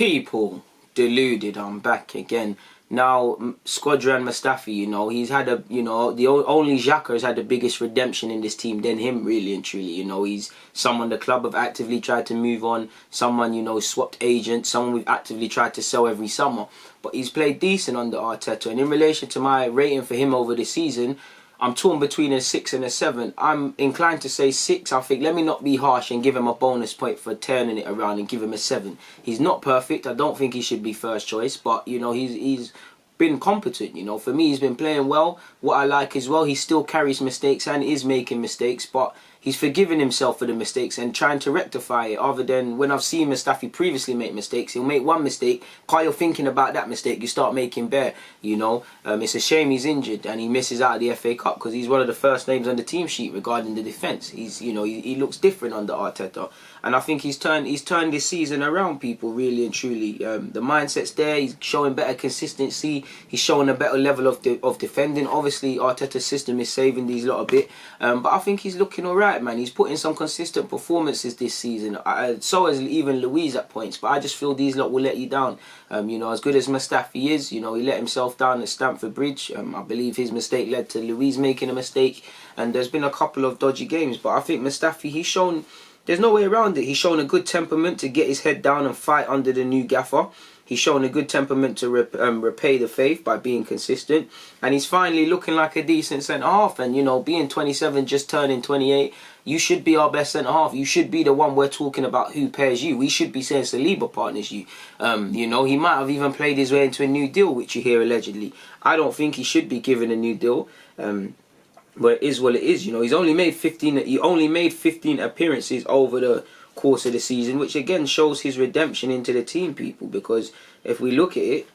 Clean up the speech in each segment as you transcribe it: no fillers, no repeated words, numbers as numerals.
People, deluded, I'm back again. Now, Squadron Mustafi, he's had only Xhaka has had the biggest redemption in this team than him, really and truly. He's someone the club have actively tried to move on, someone, swapped agents, someone we've actively tried to sell every summer. But he's played decent under Arteta, and in relation to my rating for him over the season, I'm torn between a 6 and a 7. I'm inclined to say 6. I think let me not be harsh and give him a bonus point for turning it around and give him a 7. He's not perfect. I don't think he should be first choice, but he's been competent. For me, he's been playing well. What I like as well, he still carries mistakes and is making mistakes, but he's forgiven himself for the mistakes and trying to rectify it. Other than when I've seen Mustafi previously make mistakes, he'll make one mistake. While you're thinking about that mistake, you start making bare. It's a shame he's injured and he misses out of the FA Cup because he's one of the first names on the team sheet regarding the defence. He looks different under Arteta, and I think he's turned this season around. People, really and truly, the mindset's there. He's showing better consistency. He's showing a better level of defending. Obviously, Arteta's system is saving these lot a bit, but I think he's looking alright. Man, he's put in some consistent performances this season. So has even Luiz at points, but I just feel these lot will let you down. As good as Mustafi is, he let himself down at Stamford Bridge. I believe his mistake led to Luiz making a mistake, and there's been a couple of dodgy games. But I think Mustafi, he's shown, there's no way around it. He's shown a good temperament to get his head down and fight under the new gaffer. He's shown a good temperament to repay the faith by being consistent. And he's finally looking like a decent centre-half. And, being 27, just turning 28, you should be our best centre-half. You should be the one we're talking about who pairs you. We should be saying Saliba partners you. He might have even played his way into a new deal, which you hear allegedly. I don't think he should be given a new deal. But it is what it is. He's only made 15. He only made 15 appearances over the course of the season, which again shows his redemption into the team, people, because if we look at it,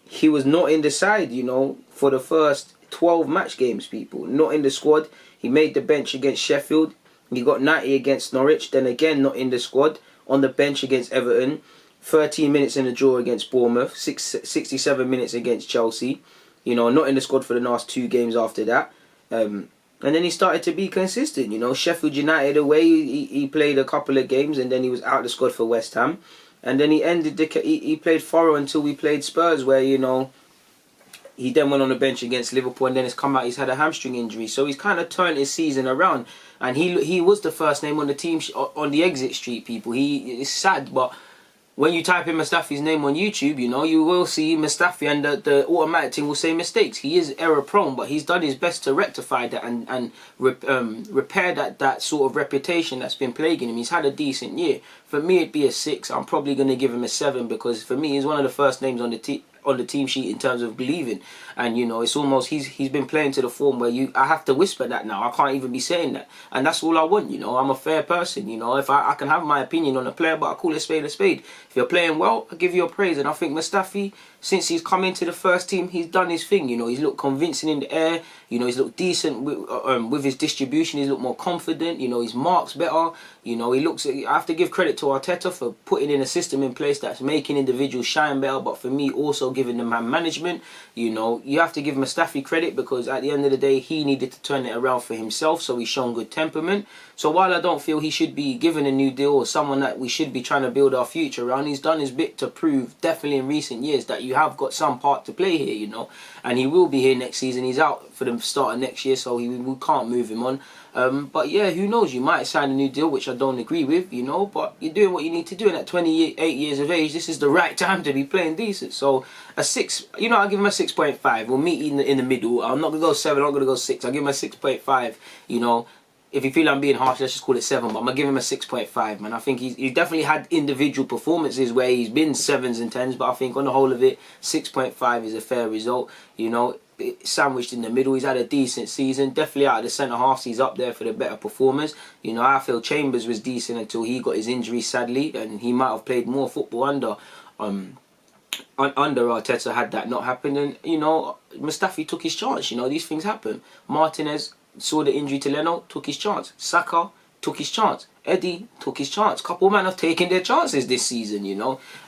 he was not in the side, for the first 12 match games, people. Not in the squad. He made the bench against Sheffield. He got 90 against Norwich. Then again, not in the squad. On the bench against Everton. 13 minutes in the draw against Bournemouth. 67 minutes against Chelsea. Not in the squad for the last 2 games after that. And then he started to be consistent. Sheffield United away, he played a couple of games and then he was out the squad for West Ham. And then he ended he played thorough until we played Spurs, where he then went on the bench against Liverpool, and then it's come out he's had a hamstring injury. So he's kind of turned his season around, and he was the first name on the team on the exit street, people. It's sad, but when you type in Mustafi's name on YouTube, you will see Mustafi, and the automatic thing will say mistakes. He is error prone, but he's done his best to rectify that and repair that sort of reputation that's been plaguing him. He's had a decent year. For me, it'd be a 6. I'm probably going to give him a 7 because for me, he's one of the first names on the team sheet in terms of believing, and it's almost he's been playing to the form where I have to whisper that now. I can't even be saying that, and that's all I want. I'm a fair person. If I can have my opinion on a player, but I call a spade a spade. If you're playing well, I give you a praise, and I think Mustafi, since he's come into the first team, he's done his thing. He's looked convincing in the air. He's looked decent with his distribution. He's looked more confident. His marks better. He looks. I have to give credit to Arteta for putting in a system in place that's making individuals shine better. But for me, also giving the man management. You have to give Mustafi credit because at the end of the day, he needed to turn it around for himself. So he's shown good temperament. So while I don't feel he should be given a new deal or someone that we should be trying to build our future around, he's done his bit to prove, definitely in recent years, that you have got some part to play here, and he will be here next season. He's out for the start of next year, so we can't move him on. But yeah, who knows? You might sign a new deal, which I don't agree with, but you're doing what you need to do. And at 28 years of age, this is the right time to be playing decent. So a 6, I'll give him a 6.5. We'll meet in the middle. I'm not going to go 7, I'm not going to go 6. I'll give him a 6.5, If you feel I'm being harsh, let's just call it 7. But I'm going to give him a 6.5, man. I think he's definitely had individual performances where he's been 7s and 10s. But I think on the whole of it, 6.5 is a fair result. Sandwiched in the middle. He's had a decent season. Definitely out of the centre-halves, he's up there for the better performers. I feel Chambers was decent until he got his injury, sadly. And he might have played more football under Arteta had that not happened. And, Mustafi took his chance. These things happen. Martinez saw the injury to Leno, took his chance. Saka took his chance. Eddie took his chance. Couple man have taken their chances this season,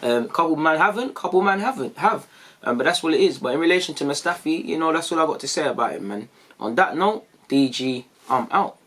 Couple man haven't, couple man have. But that's what it is. But in relation to Mustafi, that's all I got to say about him, man. On that note, DG, I'm out.